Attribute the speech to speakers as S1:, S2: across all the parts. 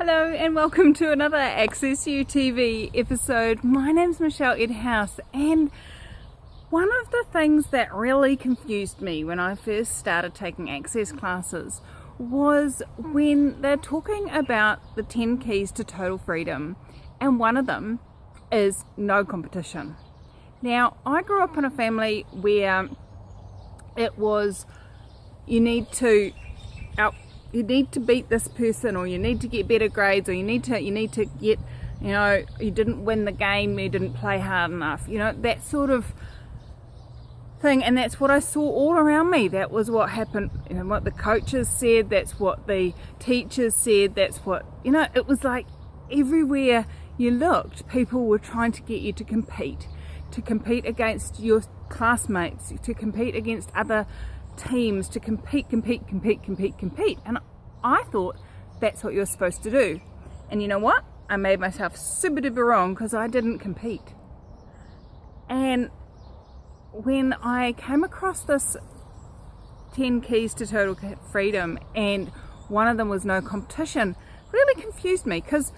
S1: Hello and welcome to another Access You TV episode. My name's Michelle Edhouse, and one of the things that really confused me when I first started taking Access classes was when they're talking about the 10 keys to total freedom, and one of them is no competition. Now, I grew up in a family where it was you need to beat this person, or you need to get better grades, or you need to get, you didn't win the game, you didn't play hard enough, that sort of thing. And that's what I saw all around me. That was what happened, what the coaches said, that's what the teachers said, that's what, it was like everywhere you looked, people were trying to get you to compete against your classmates, to compete against other teams, to compete. And I thought that's what you're supposed to do. And you know what? I made myself super duper wrong, because I didn't compete. And when I came across this 10 keys to total freedom, and one of them was no competition, really confused me, because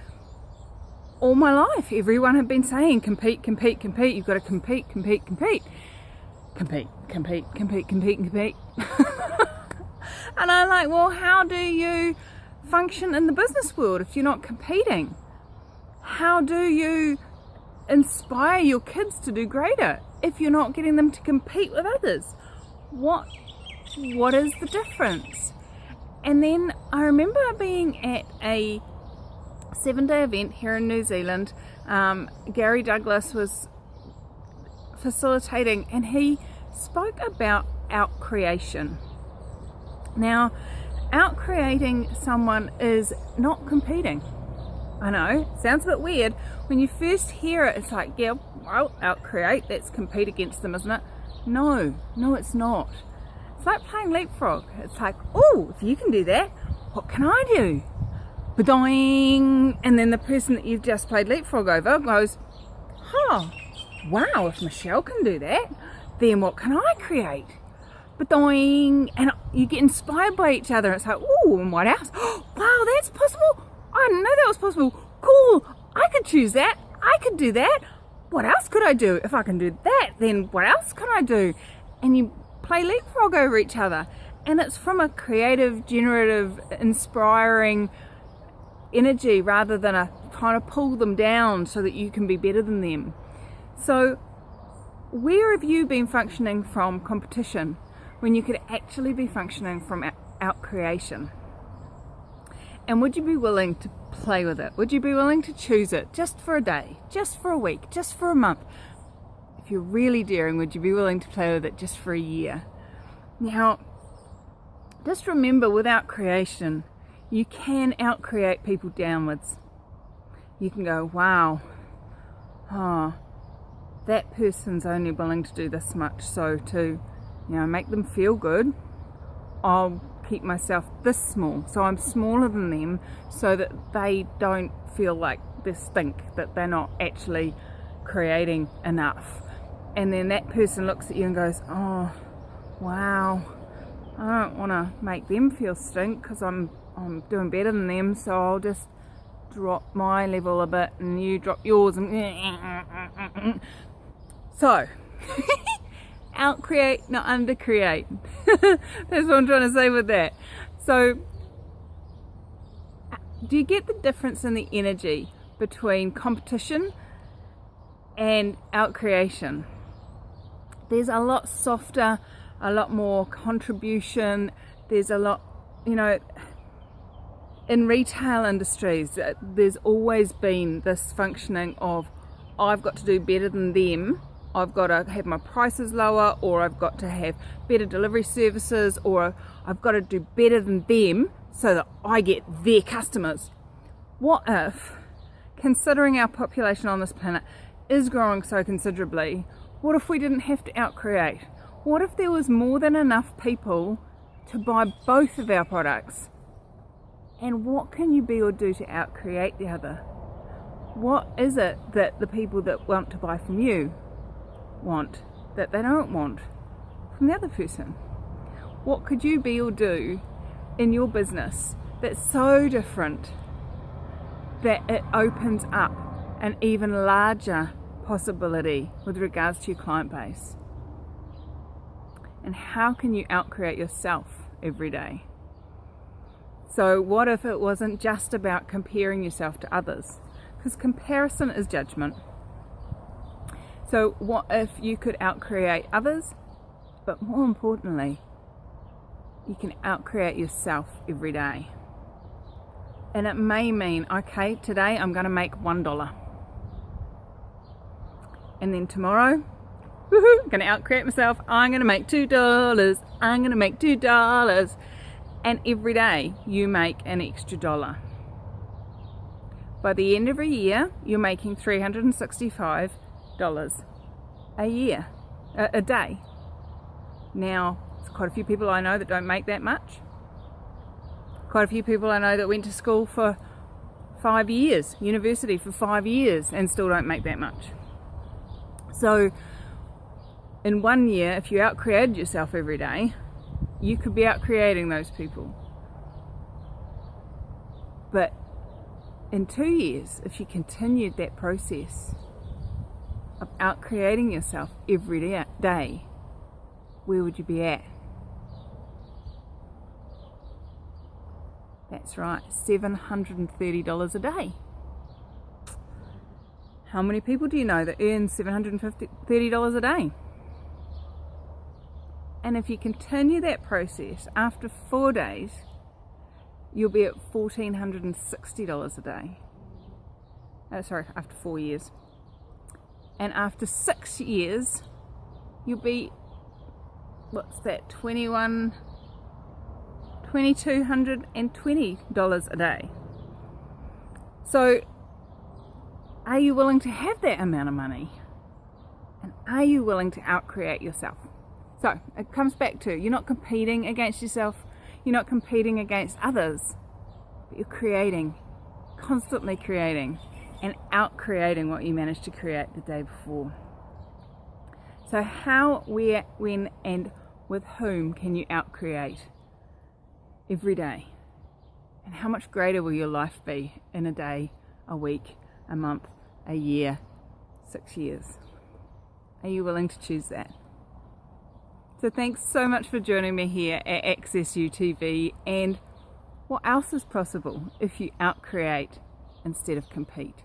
S1: all my life everyone had been saying compete, you've got to compete. And I'm like, well, how do you function in the business world if you're not competing? How do you inspire your kids to do greater if you're not getting them to compete with others? What is the difference? And then I remember being at a 7-day event here in New Zealand. Gary Douglas was facilitating, and he spoke about out-creation. Now, out-creating someone is not competing. I know, sounds a bit weird. When you first hear it, it's like, yeah, well, out-create, that's compete against them, isn't it? No, it's not. It's like playing leapfrog. It's like, oh, if you can do that, what can I do? Ba-doing! And then the person that you've just played leapfrog over goes, wow, if Michelle can do that, then what can I create? Ba-doing! And you get inspired by each other. It's like, oh, and what else? Wow, that's possible. I didn't know that was possible. Cool, I could choose that. I could do that. What else could I do? If I can do that, then what else can I do? And you play leapfrog over each other. And it's from a creative, generative, inspiring energy, rather than a trying to pull them down so that you can be better than them. So where have you been functioning from competition when you could actually be functioning from out creation? And would you be willing to play with it? Would you be willing to choose it just for a day, just for a week, just for a month? If you're really daring, would you be willing to play with it just for a year? Now, just remember, without creation, you can out-create people downwards. You can go, wow, that person's only willing to do this much, so to make them feel good, I'll keep myself this small, so I'm smaller than them, so that they don't feel like they stink, that they're not actually creating enough. And then that person looks at you and goes, oh wow, I don't want to make them feel stink, because I'm doing better than them, so I'll just drop my level a bit and you drop yours. So out-create, not under-create. That's what I'm trying to say with that. So do you get the difference in the energy between competition and out-creation? There's a lot softer, a lot more contribution. There's a lot, in retail industries, there's always been this functioning of, I've got to do better than them, I've got to have my prices lower, or I've got to have better delivery services, or I've got to do better than them so that I get their customers. What if, considering our population on this planet is growing so considerably, what if we didn't have to out-create? What if there was more than enough people to buy both of our products? And what can you be or do to out-create the other? What is it that the people that want to buy from you want that they don't want from the other person? What could you be or do in your business that's so different that it opens up an even larger possibility with regards to your client base. And how can you outcreate yourself every day? So what if it wasn't just about comparing yourself to others? Because comparison is judgment. So what if you could outcreate others, but more importantly, you can outcreate yourself every day? And it may mean, okay, today I'm going to make $1. And then tomorrow, woohoo, I'm going to outcreate myself. I'm going to make $2. I'm going to make $2. And every day you make an extra $1. By the end of a year, you're making $365 a year, a day. Now, there's quite a few people I know that don't make that much. Quite a few people I know that went to school for 5 years, university for 5 years, and still don't make that much. So, in 1 year, if you outcreated yourself every day, you could be outcreating those people. But in 2 years, if you continued that process of outcreating yourself every day, where would you be at? That's right, $730 a day. How many people do you know that earn $730 a day? And if you continue that process, after 4 days, you'll be at $1,460 a day. After 4 years. And after 6 years, you'll be, $2,220 a day. So, are you willing to have that amount of money? And are you willing to outcreate yourself? So, it comes back to, you're not competing against yourself, you're not competing against others, but you're creating, constantly creating, and out-creating what you managed to create the day before. So how, where, when, and with whom can you out-create every day? And how much greater will your life be in a day, a week, a month, a year, 6 years? Are you willing to choose that? So thanks so much for joining me here at Access You TV. And what else is possible if you out-create instead of compete?